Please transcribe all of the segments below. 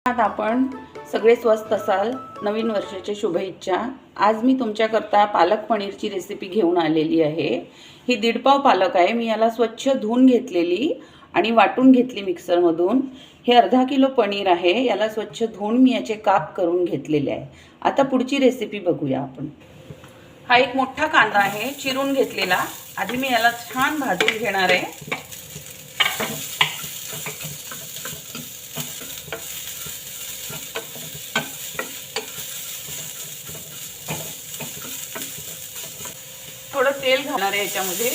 आज आपण सगळे स्वस्त असाल. नवीन वर्षाच्या शुभेच्छा. आज मी तुमच्याकरता पालक पनीरची रेसिपी घेऊन आलेली आहे. ही 1.5 पाव पालक आहे. मी याला स्वच्छ धुवून घेतलेली आणि वाटून घेतली मिक्सरमधून. हे अर्धा किलो पनीर आहे. याला स्वच्छ धुवून मी याचे काप करून घेतलेले आहे. आता पुढची रेसिपी बघूया आपण. हा एक मोठा कांदा आहे चिरून घेतलेला. आधी मी याला छान भाजून घेणार आहे. थोडं तेल घालणार आहे याच्यामध्ये.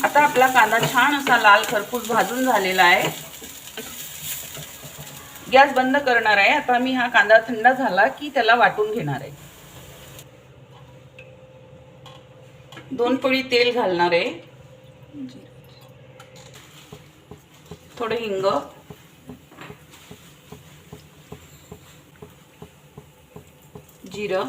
आता आपला कांदा छान असा लाल खरपूस भाजून झालेला आहे. गॅस बंद करणार आहे. आता मी हा कांदा थंड झाला की त्याला वाटून घेणार आहे. 2 पळी तेल घालणार आहे. थोडं हिंग, जिरं,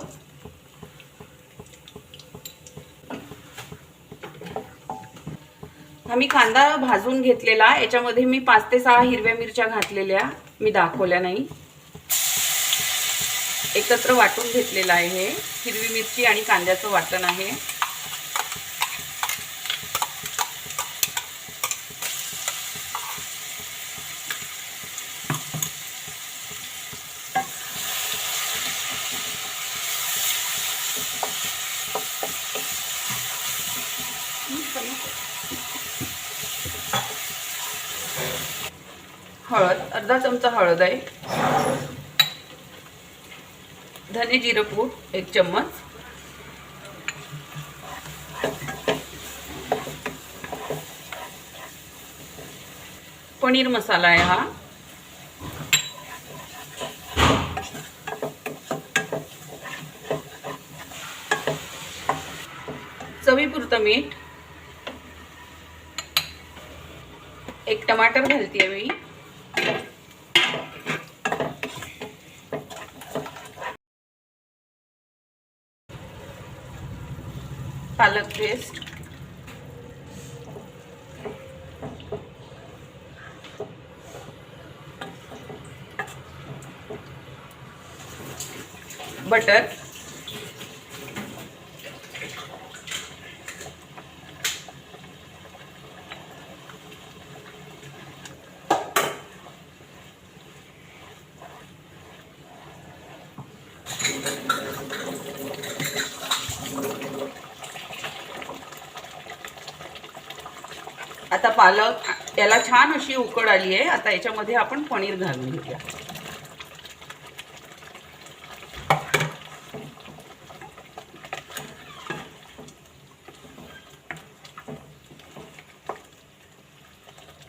मी कांदा भाजून घेतलेला. याच्यामध्ये मी 5 ते 6 हिरव्या मिरच्या घातलेल्या, मी दाखवल्या नाही. एकत्र वाटून घेतलेला आहे. हे हिरवी मिरची आणि कांद्याचं वाटण आहे. हळद, अर्धा चमचा हळद आहे. धने जिरे पूड 1 चम्मच. पनीर मसाला आहे हा. चवीपुरतं मीठ. 1 टमाटर घालते मी. पालक पेस्ट, बटर, आता पालक याला छान अशी उकळ आली आहे. आता याच्यामध्ये आपण पनीर घालून घेऊया.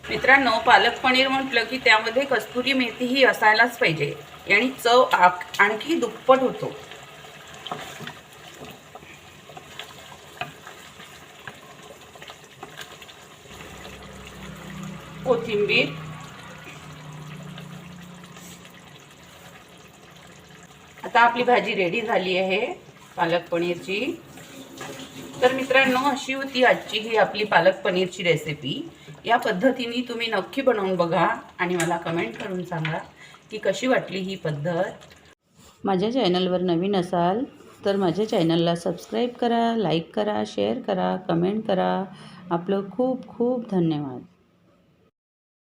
मित्रांनो, पालक पनीर म्हटलं की त्यामध्ये कस्तुरी मेथी ही असायलाच पाहिजे. आणि चव आणखी दुप्पट होतो. कोथिंबीर, आता आपली भाजी रेडी झाली आहे पालक पनीरची. तर मित्रांनो, अशी होती आजची ही आपली पालक पनीरची रेसिपी. या पद्धतीने तुम्ही नक्की बनवून बघा आणि मला कमेंट करून सांगा की कशी वाटली ही पद्धत. माझ्या चॅनलवर नवीन असाल तर माझ्या चॅनलला सबस्क्राईब करा, लाईक करा, शेअर करा, कमेंट करा. आपलं खूप खूप धन्यवाद.